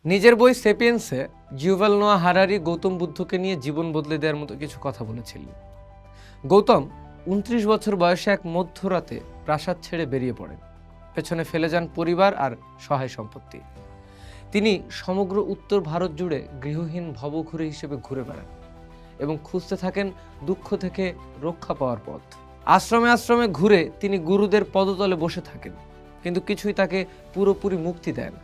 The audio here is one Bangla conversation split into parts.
নিজের বই সেপিয়েন্সে ইউভাল নোয়া হারারি গৌতম বুদ্ধকে নিয়ে জীবন বদলে দেওয়ার মতো কিছু কথা বলেছিলেন। গৌতম ২৯ বছর বয়সে এক মধ্যরাতে প্রাসাদ ছেড়ে বেরিয়ে পড়েন। পেছনে ফেলে যান পরিবার আর সহায় সম্পত্তি। তিনি সমগ্র উত্তর ভারত জুড়ে গৃহহীন ভবঘুরে হিসেবে ঘুরে বেড়ান এবং খুঁজতে থাকেন দুঃখ থেকে রক্ষা পাওয়ার পথ। আশ্রমে আশ্রমে ঘুরে তিনি গুরুদের পদতলে বসে থাকেন, কিন্তু কিছুই তাকে পুরোপুরি মুক্তি দেয় না।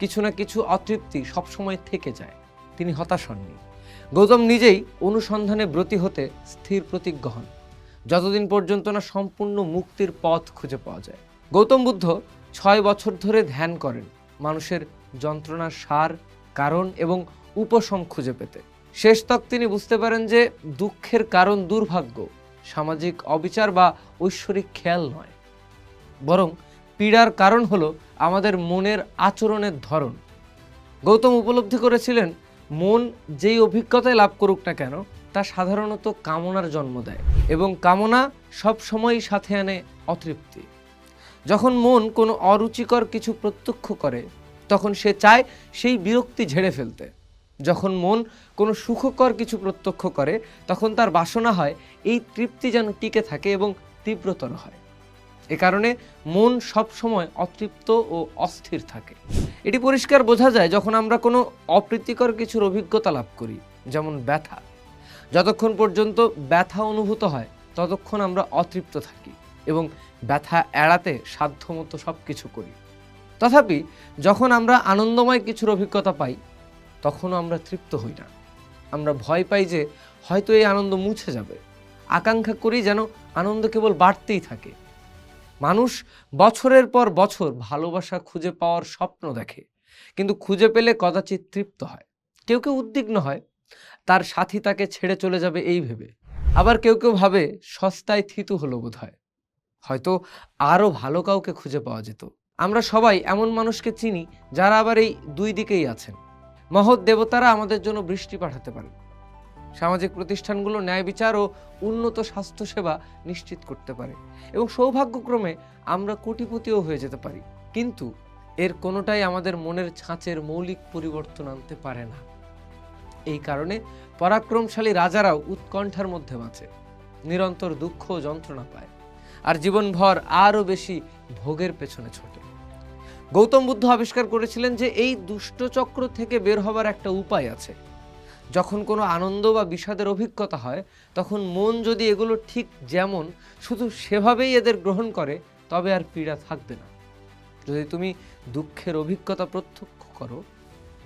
কিছু না কিছু অতৃপ্তি সবসময় থেকে যায়। তিনি হতাশ হননি। গৌতম নিজেই অনুসন্ধানে ব্রতী হতে স্থির প্রতিজ্ঞ হন, যতদিন পর্যন্ত না সম্পূর্ণ মুক্তির পথ খুঁজে পাওয়া যায়। গৌতম বুদ্ধ ৬ বছর ধরে ধ্যান করেন মানুষের যন্ত্রণার সার, কারণ এবং উপশম খুঁজে পেতে। শেষতক তিনি বুঝতে পারেন যে দুঃখের কারণ দুর্ভাগ্য, সামাজিক অবিচার বা ঐশ্বরিক খেয়াল নয়, বরং পীড়ার কারণ হলো আমাদের মনের আচরণের ধরন। গৌতম উপলব্ধি করেছিলেন মন যেই অভিজ্ঞতায় লাভ করুক না কেন, তা সাধারণত কামনার জন্ম দেয় এবং কামনা সব সময়ই সাথে আনে অতৃপ্তি। যখন মন কোনো অরুচিকর কিছু প্রত্যক্ষ করে, তখন সে চায় সেই বিরক্তি ঝেড়ে ফেলতে। যখন মন কোনো সুখকর কিছু প্রত্যক্ষ করে, তখন তার বাসনা হয় এই তৃপ্তি যেন টিকে থাকে এবং তীব্রতর হয়। এ কারণে মন সবসময় অতৃপ্ত ও অস্থির থাকে। এটি পরিষ্কার বোঝা যায় যখন আমরা কোনো অপ্রীতিকর কিছুর অভিজ্ঞতা লাভ করি, যেমন ব্যথা। যতক্ষণ পর্যন্ত ব্যথা অনুভূত হয়, ততক্ষণ আমরা অতৃপ্ত থাকি এবং ব্যথা এড়াতে সাধ্যমতো সব কিছু করি। তথাপি যখন আমরা আনন্দময় কিছুর অভিজ্ঞতা পাই, তখনও আমরা তৃপ্ত হই না। আমরা ভয় পাই যে হয়তো এই আনন্দ মুছে যাবে। আকাঙ্ক্ষা করি যেন আনন্দ কেবল বাড়তেই থাকে। মানুষ বছরের পর বছর ভালোবাসা খুঁজে পাওয়ার স্বপ্ন দেখে, কিন্তু খুঁজে পেলে কদাচিৎ তৃপ্ত হয়। কেউ কেউ উদ্বিগ্ন হয় তার সাথী তাকে ছেড়ে চলে যাবে এই ভেবে। আবার কেউ কেউ ভাবে সস্তায় থিতু হলো বোধহয়, হয়তো আরও ভালো কাউকে খুঁজে পাওয়া যেত। আমরা সবাই এমন মানুষকে চিনি যারা আবার এই দুই দিকেই আছেন। মহৎ দেবতারা আমাদের জন্য বৃষ্টি পাঠাতে পারেন, সামাজিক প্রতিষ্ঠানগুলো ন্যায় বিচার ও উন্নত স্বাস্থ্যসেবা নিশ্চিত করতে পারে, এবং সৌভাগ্যক্রমে আমরা কোটিপতিও হয়ে যেতে পারি। কিন্তু এর কোনোটাই আমাদের মনের ছাঁচের মৌলিক পরিবর্তন আনতে পারে না। এই কারণে পরাক্রমশালী রাজারাও উৎকণ্ঠার মধ্যে বাঁচে, নিরন্তর দুঃখ ও যন্ত্রণা পায়, আর জীবনভর আরও বেশি ভোগের পেছনে ছোটে। গৌতম বুদ্ধ আবিষ্কার করেছিলেন যে এই দুষ্টচক্র থেকে বের হবার একটা উপায় আছে। যখন কোনো আনন্দ বা বিষাদের অভিজ্ঞতা হয়, তখন মন যদি এগুলো ঠিক যেমন শুধু সেভাবেই এদের গ্রহণ করে, তবে আর পীড়া থাকবে না। যদি তুমি দুঃখের অভিজ্ঞতা প্রত্যক্ষ করো,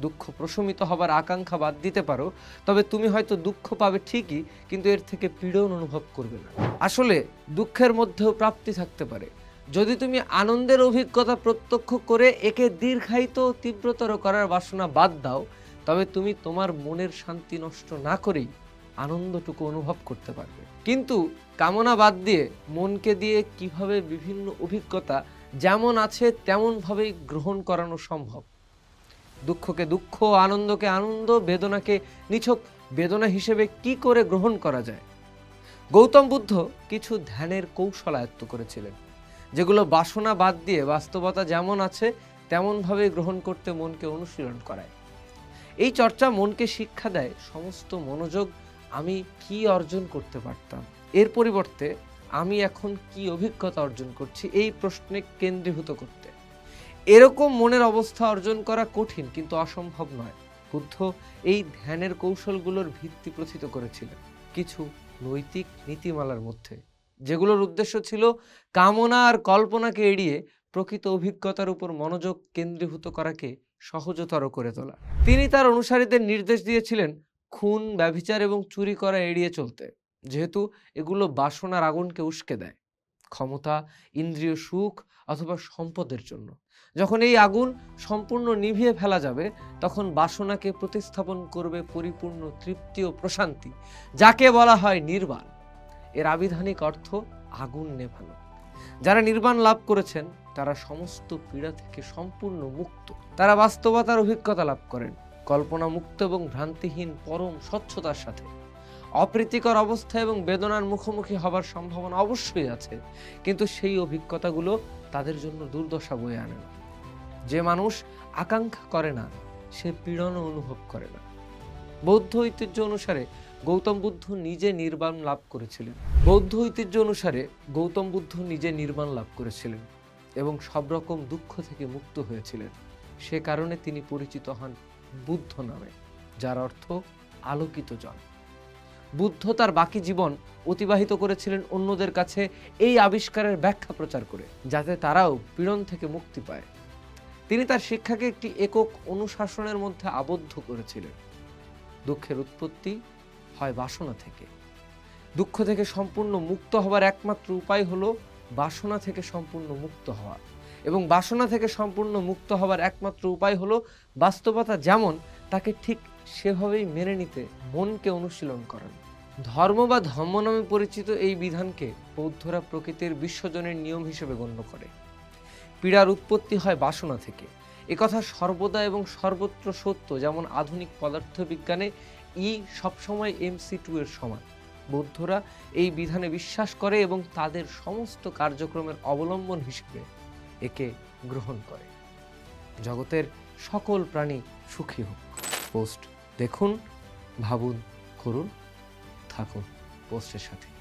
দুঃখ প্রশমিত হবার আকাঙ্ক্ষা বাদ দিতে পারো, তবে তুমি হয়তো দুঃখ পাবে ঠিকই, কিন্তু এর থেকে পীড়ন অনুভব করবে না। আসলে দুঃখের মধ্যেও প্রাপ্তি থাকতে পারে। যদি তুমি আনন্দের অভিজ্ঞতা প্রত্যক্ষ করে একে দীর্ঘায়িত ও তীব্রতর করার বাসনা বাদ দাও, তবে তুমি তোমার মনের শান্তি নষ্ট না করেই আনন্দটুকু অনুভব করতে পারবে। কিন্তু কামনা বাদ দিয়ে মনকে দিয়ে কিভাবে বিভিন্ন অভিজ্ঞতা যেমন আছে তেমনভাবেই গ্রহণ করানো সম্ভব? দুঃখকে দুঃখ, আনন্দকে আনন্দ, বেদনাকে নিছক বেদনা হিসেবে কি করে গ্রহণ করা যায়? গৌতম বুদ্ধ কিছু ধ্যানের কৌশল আয়ত্ত করেছিলেন, যেগুলো বাসনা বাদ দিয়ে বাস্তবতা যেমন আছে তেমনভাবে গ্রহণ করতে মনকে অনুশীলন করায়। এই চর্চা মনকে শিক্ষা দেয় সমস্ত মনোযোগ আমি কি অর্জন করতে পারতাম, এর পরিবর্তে আমি এখন কি অভিজ্ঞতা অর্জন করছি, এই প্রশ্নে কেন্দ্রীভূত করতে। এরকম মনের অবস্থা অর্জন করা কঠিন, কিন্তু অসম্ভব নয়। বুদ্ধ এই ধ্যানের কৌশলগুলোর ভিত্তি প্রথিত করেছিলেন কিছু নৈতিক নীতিমালার মধ্যে, যেগুলোর উদ্দেশ্য ছিল কামনা আর কল্পনাকে এড়িয়ে প্রকৃত অভিজ্ঞতার উপর মনোযোগ কেন্দ্রীভূত করাকে সহজতর করে তোলা। তিনি তার অনুসারীদের নির্দেশ দিয়েছিলেন খুন, ব্যভিচার এবং চুরি করা এড়িয়ে চলতে, যেহেতু এগুলো বাসনার আগুনকে উস্কে দেয়, ক্ষমতা, ইন্দ্রিয় সুখ অথবা সম্পদের জন্য। যখন এই আগুন সম্পূর্ণ নিভিয়ে ফেলা যাবে, তখন বাসনাকে প্রতিস্থাপন করবে পরিপূর্ণ তৃপ্তি ও প্রশান্তি, যাকে বলা হয় নির্বাণ। এর আবিধানিক অর্থ আগুন নেভানো। যারা নির্বাণ লাভ করেছেন তারা সমস্ত পীড়া থেকে সম্পূর্ণ মুক্ত। তারা বাস্তবতার অভিজ্ঞতা লাভ করেন, কল্পনা মুক্ত এবং ভ্রান্তিহীন পরম স্বচ্ছতার সাথে। অপ্রীতিকর অবস্থা এবং বেদনার মুখোমুখি হবার সম্ভাবনা অবশ্যই আছে, কিন্তু সেই অভিজ্ঞতাগুলো তাদের জন্য দুর্দশা বয়ে আনে না। যে মানুষ আকাঙ্ক্ষা করে না, সে পীড়নও অনুভব করে না। বৌদ্ধ ঐতিহ্য অনুসারে গৌতম বুদ্ধ নিজে নির্বাণ লাভ করেছিলেন। এবং সব রকম দুঃখ থেকে মুক্ত হয়েছিলেন। সে কারণে তিনি পরিচিত হন বুদ্ধ নামে, যার অর্থ আলোকিত জন। বুদ্ধ তার বাকি জীবন অতিবাহিত করেছিলেন অন্যদের কাছে এই আবিষ্কারের ব্যাখ্যা প্রচার করে, যাতে তারাও পীড়ন থেকে মুক্তি পায়। তিনি তার শিক্ষাকে একটি একক অনুশাসনের মধ্যে আবদ্ধ করেছিলেন। দুঃখের উৎপত্তি হয় বাসনা থেকে। দুঃখ থেকে সম্পূর্ণ মুক্ত হবার একমাত্র উপায় হলো বাসনা থেকে সম্পূর্ণ মুক্ত হওয়া, এবং বাসনা থেকে সম্পূর্ণ মুক্ত হবার একমাত্র উপায় হলো বাস্তবতা যেমন তাকে ঠিক সেভাবেই মেনে নিতে মনকে অনুশীলন করানো। ধর্ম বা ধম্ম নামে পরিচিত এই বিধানকে বৌদ্ধরা প্রকৃতির বিশ্বজনের নিয়ম হিসেবে গণ্য করে। পীড়ার উৎপত্তি হয় বাসনা থেকে। একথা সর্বদা এবং সর্বত্র সত্য। যেমন আধুনিক পদার্থবিজ্ঞানে ই সবসময় mc2 এর সমান। বৌদ্ধরা এই বিধানে বিশ্বাস করে এবং তাদের সমস্ত কার্যক্রমের অবলম্বন হিসেবে একে গ্রহণ করে। জগতের সকল প্রাণী সুখী হোক। পোস্ট দেখুন, ভাবুন, করুন, থাকুন পোস্টের সাথে।